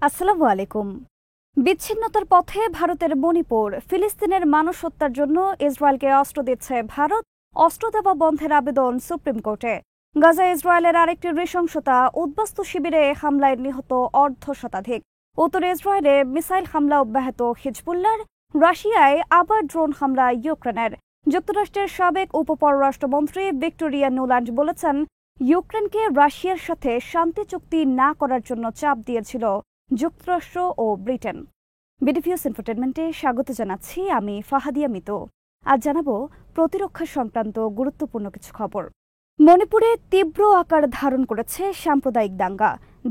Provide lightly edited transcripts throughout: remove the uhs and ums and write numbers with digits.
আসসালামু আলাইকুম। বিচ্ছিন্নতার পথে ভারতের মণিপুর, ফিলিস্তিনের মানুষ হত্যার জন্য ইসরায়েলকে অস্ত্র দিচ্ছে ভারত, অস্ত্র দেওয়া বন্ধের আবেদন সুপ্রিম কোর্টে। গাজায় ইসরায়েলের আরেকটি নৃশংসতা, উদ্বাস্তু শিবিরে হামলায় নিহত অর্ধশতাধিক। উত্তর ইসরায়েলে মিসাইল হামলা অব্যাহত হিজবুল্লাহর, রাশিয়ায় আবার ড্রোন হামলা ইউক্রেনের। যুক্তরাষ্ট্রের সাবেক উপপররাষ্ট্রমন্ত্রী ভিক্টোরিয়া নুল্যান্ড বলেছেন, ইউক্রেনকে রাশিয়ার সাথে শান্তি চুক্তি না করার জন্য চাপ দিয়েছিল যুক্তরাষ্ট্র ও ব্রিটেন। বিডিভিউস এন্টারটেইনমেন্টে স্বাগত জানাচ্ছি, আমি ফাহাদিয়া মিতু। আজ জানাবো প্রতিরক্ষা সংক্রান্ত গুরুত্বপূর্ণ কিছু খবর। মণিপুরে তীব্র আকার ধারণ করেছে সাম্প্রদায়িক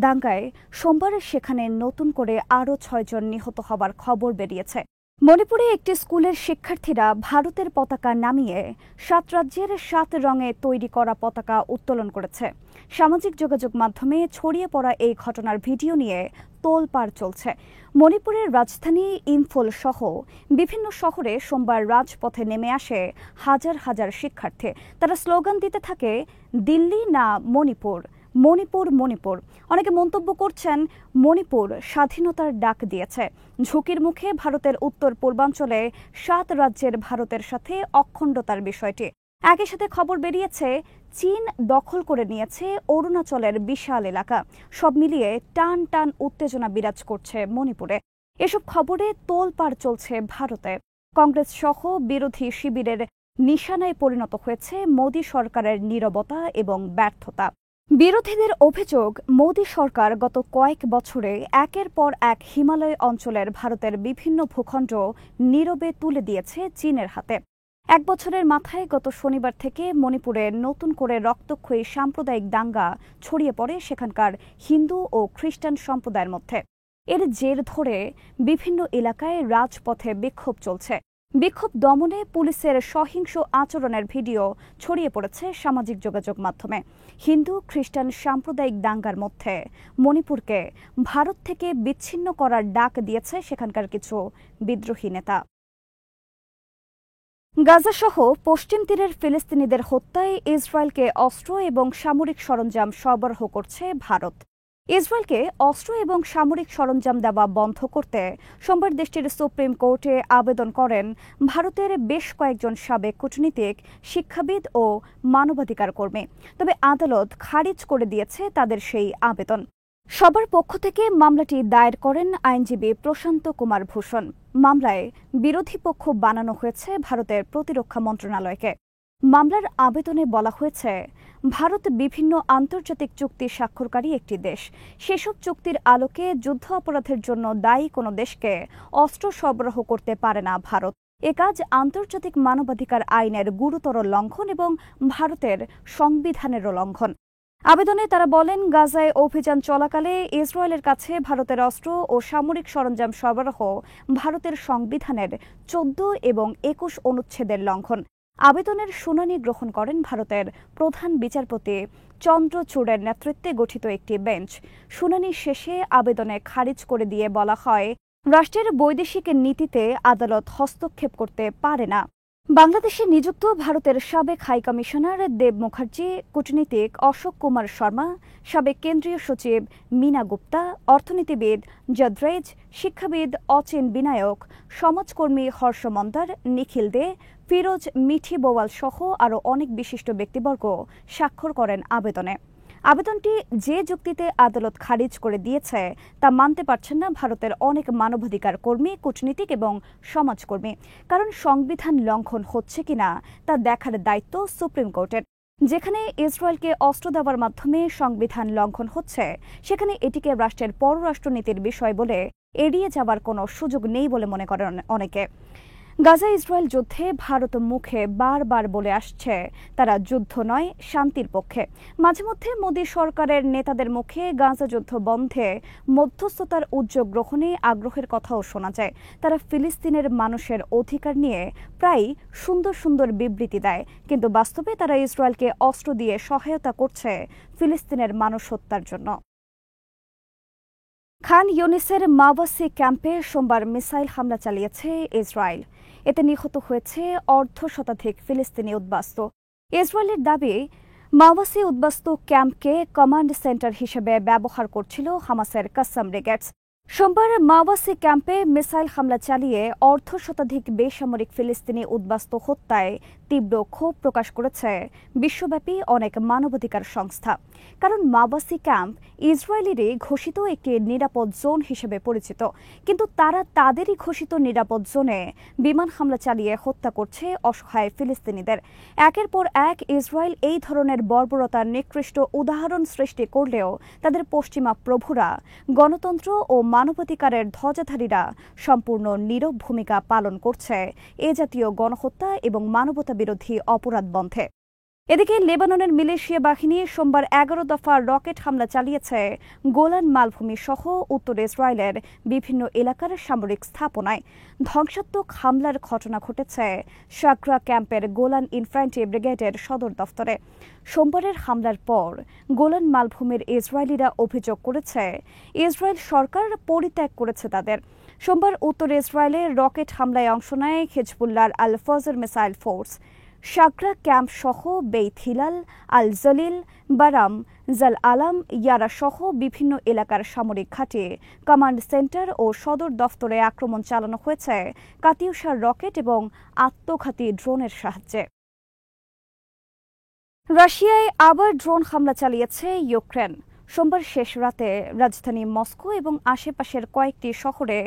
দাঙ্গায় সোমবার সেখানে নতুন করে আরও ৬ জন নিহত হবার খবর বেরিয়েছে। মণিপুরে একটি স্কুলের শিক্ষার্থীরা ভারতের পতাকা নামিয়ে ৭ রাজ্যের ৭ রঙে তৈরি করা পতাকা উত্তোলন করেছে। সামাজিক যোগাযোগ মাধ্যমে ছড়িয়ে পড়া এই ঘটনার ভিডিও নিয়ে তোলপাড় চলছে। মণিপুরের রাজধানী ইম্ফল সহ বিভিন্ন শহরে সোমবার রাজপথে নেমে আসে হাজার হাজার শিক্ষার্থী। তারা স্লোগান দিতে থাকে, দিল্লি না মণিপুর, মণিপুর মণিপুর। অনেকে মন্তব্য করছেন, মণিপুর স্বাধীনতার ডাক দিয়েছে। ঝুঁকির মুখে ভারতের উত্তর পূর্বাঞ্চলে ৭ রাজ্যের ভারতের সাথে অখণ্ডতার বিষয়টি। একই সাথে খবর বেরিয়েছে, চীন দখল করে নিয়েছে অরুণাচলের বিশাল এলাকা। সব মিলিয়ে টান টান উত্তেজনা বিরাজ করছে মণিপুরে। এসব খবরে তোলপাড় চলছে ভারতে। কংগ্রেস সহ বিরোধী শিবিরের নিশানায় পরিণত হয়েছে মোদী সরকারের নীরবতা এবং ব্যর্থতা। বিরোধীদের অভিযোগ, মোদী সরকার গত কয়েক বছরে একের পর এক হিমালয় অঞ্চলের ভারতের বিভিন্ন ভূখণ্ড নীরবে তুলে দিয়েছে চীনের হাতে। ১ বছরের মাথায় গত শনিবার থেকে মণিপুরে নতুন করে রক্তক্ষয়ী সাম্প্রদায়িক দাঙ্গা ছড়িয়ে পড়ে সেখানকার হিন্দু ও খ্রিস্টান সম্প্রদায়ের মধ্যে। এর জের ধরে বিভিন্ন এলাকায় রাজপথে বিক্ষোভ চলছে। বিক্ষোভ দমনে পুলিশের সহিংস আচরণের ভিডিও ছড়িয়ে পড়েছে সামাজিক যোগাযোগ মাধ্যমে। হিন্দু খ্রিস্টান সাম্প্রদায়িক দাঙ্গার মধ্যে মণিপুরকে ভারত থেকে বিচ্ছিন্ন করার ডাক দিয়েছে সেখানকার কিছু বিদ্রোহী নেতা। গাজাসহ পশ্চিম তীরের ফিলিস্তিনিদের হত্যায় ইসরায়েলকে অস্ত্র এবং সামরিক সরঞ্জাম সরবরাহ করছে ভারত। ইসরায়েলকে অস্ত্র এবং সামরিক সরঞ্জাম দেওয়া বন্ধ করতে সোমবার দেশটির সুপ্রিম কোর্টে আবেদন করেন ভারতের বেশ কয়েকজন সাবেক কূটনীতিক, শিক্ষাবিদ ও মানবাধিকার কর্মী। তবে আদালত খারিজ করে দিয়েছে তাদের সেই আবেদন। সবার পক্ষ থেকে মামলাটি দায়ের করেন আইনজীবী প্রশান্ত কুমার ভূষণ। মামলায় বিরোধী পক্ষ বানানো হয়েছে ভারতের প্রতিরক্ষা মন্ত্রণালয়কে। মামলার আবেদনে বলা হয়েছে, ভারত বিভিন্ন আন্তর্জাতিক চুক্তি স্বাক্ষরকারী একটি দেশ। সেসব চুক্তির আলোকে যুদ্ধ অপরাধের জন্য দায়ী কোনো দেশকে অস্ত্র সরবরাহ করতে পারে না ভারত। এ কাজ আন্তর্জাতিক মানবাধিকার আইনের গুরুতর লঙ্ঘন এবং ভারতের সংবিধানেরও লঙ্ঘন। আবেদনে তারা বলেন, গাজায় অভিযান চলাকালে ইসরায়েলের কাছে ভারতের অস্ত্র ও সামরিক সরঞ্জাম সরবরাহ ভারতের সংবিধানের ১৪ এবং ২১ অনুচ্ছেদের লঙ্ঘন। আবেদনের শুনানি গ্রহণ করেন ভারতের প্রধান বিচারপতি চন্দ্রচূড়ের নেতৃত্বে গঠিত একটি বেঞ্চ। শুনানি শেষে আবেদনে খারিজ করে দিয়ে বলা হয়, রাষ্ট্রের বৈদেশিক নীতিতে আদালত হস্তক্ষেপ করতে পারে না। বাংলাদেশে নিযুক্ত ভারতের সাবেক হাইকমিশনার দেব মুখার্জি, কূটনীতিক অশোক কুমার শর্মা, সাবেক কেন্দ্রীয় সচিব মীনা গুপ্তা, অর্থনীতিবিদ যদ্রেজ, শিক্ষাবিদ অচিন বিনায়ক, সমাজকর্মী হর্ষ মন্দার, নিখিল দে, ফিরোজ মিঠি বোয়াল সহ আরও অনেক বিশিষ্ট ব্যক্তিবর্গ স্বাক্ষর করেন আবেদনে। আবেদনটি যে যুক্তিতে আদালত খারিজ করে দিয়েছে তা মানতে পারছেন না ভারতের অনেক মানবাধিকার কর্মী, কূটনীতিক এবং সমাজকর্মী। কারণ সংবিধান লঙ্ঘন হচ্ছে কিনা তা দেখার দায়িত্ব সুপ্রিম কোর্টের। যেখানে ইসরায়েলকে অস্ত্র দেওয়ার মাধ্যমে সংবিধান লঙ্ঘন হচ্ছে, সেখানে এটিকে রাষ্ট্রের পররাষ্ট্রনীতির বিষয় বলে এড়িয়ে যাওয়ার কোনো সুযোগ নেই বলে মনে করেন অনেকে। গাজা ইসরায়েল যুদ্ধে ভারত মুখে বারবার বলে আসছে তারা যুদ্ধ নয়, শান্তির পক্ষে। মাঝে মধ্যে মোদী সরকারের নেতাদের মুখে গাজা যুদ্ধ বন্ধে মধ্যস্থতার উদ্যোগ গ্রহণে আগ্রহের কথাও শোনা যায়। তারা ফিলিস্তিনের মানুষের অধিকার নিয়ে প্রায় সুন্দর সুন্দর বিবৃতি দেয়, কিন্তু বাস্তবে তারা ইসরায়েলকে অস্ত্র দিয়ে সহায়তা করছে ফিলিস্তিনের মানুষ হত্যার জন্য। খান ইউনিসের মাওয়াসি ক্যাম্পে সোমবার মিসাইল হামলা চালিয়েছে ইসরায়েল। এতে নিহত হয়েছে অর্ধশতাধিক ফিলিস্তিনি উদ্বাস্তু। ইসরায়েলের দাবি, মাওয়াসি উদ্বাস্তু ক্যাম্পকে কমান্ড সেন্টার হিসেবে ব্যবহার করছিল হামাসের কাসাম ব্রিগেডস। সোমবার মাওয়াসি ক্যাম্পে মিসাইল হামলা চালিয়ে অর্ধশতাধিক বেসামরিক ফিলিস্তিনি উদ্বাস্তু হত্যায় তীব্র ক্ষোভ প্রকাশ করেছে বিশ্বব্যাপী অনেক মানবাধিকার সংস্থা। কারণ মাওয়াসি ক্যাম্প ইসরায়েলেরই ঘোষিত একটি নিরাপদ জোন হিসেবে পরিচিত, কিন্তু তারা তাদেরই ঘোষিত নিরাপদ জোনে বিমান হামলা চালিয়ে হত্যা করছে অসহায় ফিলিস্তিনিদের। একের পর এক ইসরায়েল এই ধরনের বর্বরতার নিকৃষ্ট উদাহরণ সৃষ্টি করলেও তাদের পশ্চিমা প্রভুরা, গণতন্ত্র ও মানবাধিকারের ধ্বজাধারীরা সম্পূর্ণ নীরব ভূমিকা পালন করছে এ জাতীয় গণহত্যা এবং মানবতাবিরোধী অপরাধ বন্ধে। এদিকে লেবাননের মিলিশিয়া বাহিনী সোমবার 11 দফা রকেট হামলা চালিয়েছে গোলান মালভূমি সহ উত্তর ইসরায়েলের বিভিন্ন এলাকার সামরিক স্থাপনায়। ধ্বংসাত্মক হামলার ঘটনা ঘটেছে শাকরা ক্যাম্পের গোলান ইনফ্যান্ট্রি ব্রিগেডের সদর দফতরে। সোমবারের হামলার পর গোলান মালভূমির ইসরায়েলিরা অভিযোগ করেছে ইসরায়েল সরকার পরিত্যাগ করেছে তাদের। সোমবার উত্তর ইসরায়েলে রকেট হামলায় অংশ নেয় হিজবুল্লাহর আল ফজর মিসাইল ফোর্স। শাকরা ক্যাম্প সহ বেইত হিলাল, আল জলিল, বারাম, জাল আলাম, ইয়ারা সহ বিভিন্ন এলাকার সামরিক ঘাঁটি, কমান্ড সেন্টার ও সদর দফতরে আক্রমণ চালানো হয়েছে কাতিউশার রকেট এবং আত্মঘাতী ড্রোনের সাহায্যে। রাশিয়ায় আবার ড্রোন হামলা চালিয়েছে ইউক্রেন। সোমবার শেষ রাতে রাজধানী মস্কো এবং আশেপাশের কয়েকটি শহরে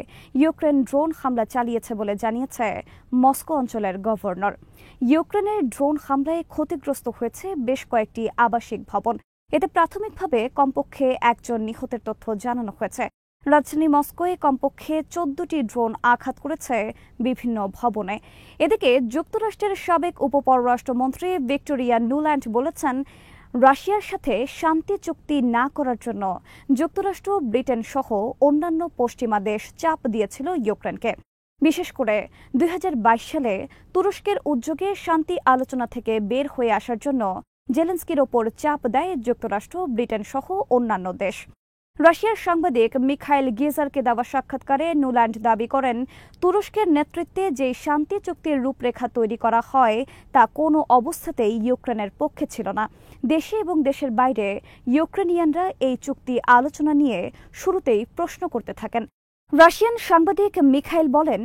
ইউক্রেন ড্রোন হামলা চালিয়েছে বলে জানিয়েছে মস্কো অঞ্চলের গভর্নর। ইউক্রেনের ড্রোন হামলায় ক্ষতিগ্রস্ত হয়েছে বেশ কয়েকটি আবাসিক ভবন। এতে প্রাথমিকভাবে কমপক্ষে একজন নিহতের তথ্য জানানো হয়েছে। রাজধানী মস্কোয় কমপক্ষে 14টি ড্রোন আঘাত করেছে বিভিন্ন ভবনে। এদিকে যুক্তরাষ্ট্রের সাবেক উপপররাষ্ট্রমন্ত্রী ভিক্টোরিয়া নুল্যান্ড বলেছেন, রাশিয়ার সাথে শান্তি চুক্তি না করার জন্য যুক্তরাষ্ট্র, ব্রিটেন সহ অন্যান্য পশ্চিমা দেশ চাপ দিয়েছিল ইউক্রেনকে। বিশেষ করে 2022 সালে তুরস্কের উদ্যোগে শান্তি আলোচনা থেকে বের হয়ে আসার জন্য জেলেনস্কির ওপর চাপ দেয় যুক্তরাষ্ট্র, ব্রিটেন সহ অন্যান্য দেশ। রাশিয়ার সাংবাদিক মিখাইল গিজারকে দেওয়া সাক্ষাৎকারে নুল্যান্ড দাবি করেন, তুরস্কের নেতৃত্বে যে শান্তি চুক্তির রূপরেখা তৈরি করা হয় তা কোনো অবস্থাতেই ইউক্রেনের পক্ষে ছিল না। দেশে এবং দেশের বাইরে ইউক্রেনিয়ানরা এই চুক্তি আলোচনা নিয়ে শুরুতেই প্রশ্ন করতে থাকেন। রাশিয়ান সাংবাদিক মিখাইল বলেন,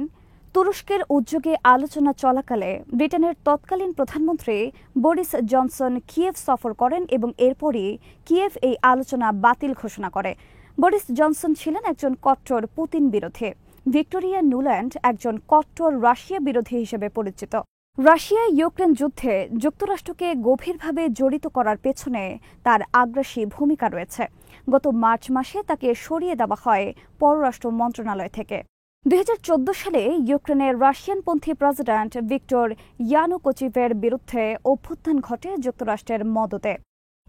তুরস্কের উদ্যোগে আলোচনা চলাকালে ব্রিটেনের তৎকালীন প্রধানমন্ত্রী বরিস জনসন কিয়েভ সফর করেন এবং এরপরই কিয়েভ এই আলোচনা বাতিল ঘোষণা করে। বরিস জনসন ছিলেন একজন কট্টর পুতিন বিরোধী। ভিক্টোরিয়া নুল্যান্ড একজন কট্টর রাশিয়া বিরোধী হিসেবে পরিচিত। রাশিয়া ইউক্রেন যুদ্ধে যুক্তরাষ্ট্রকে গভীরভাবে জড়িত করার পেছনে তার আগ্রাসী ভূমিকা রয়েছে। গত মার্চ মাসে তাকে সরিয়ে দেওয়া হয় পররাষ্ট্র মন্ত্রণালয় থেকে। 2014 সালে ইউক্রেনের রাশিয়ানপন্থী প্রেসিডেন্ট ভিক্টর ইয়ানুকোচিভের বিরুদ্ধে অভ্যুত্থান ঘটে যুক্তরাষ্ট্রের মদতে।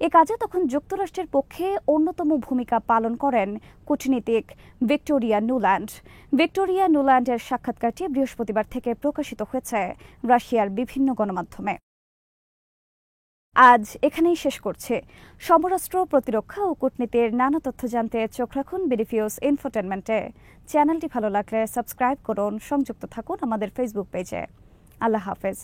এ কাজে তখন যুক্তরাষ্ট্রের পক্ষে অন্যতম ভূমিকা পালন করেন কূটনীতিক ভিক্টোরিয়া নুল্যান্ড। ভিক্টোরিয়া নুল্যান্ডের সাক্ষাৎকারটি বৃহস্পতিবার থেকে প্রকাশিত হয়েছে রাশিয়ার বিভিন্ন গণমাধ্যমে। আজ এখানেই শেষ করছে। সমরাস্ত্র, প্রতিরক্ষা ও কূটনীতির নানা তথ্য জানতে চোখ রাখুন বিডিফিউজ ইনফোটেনমেন্টে। চ্যানেলটি ভালো লাগলে সাবস্ক্রাইব করুন, সংযুক্ত থাকুন আমাদের ফেসবুক পেজে। আল্লাহ হাফেজ।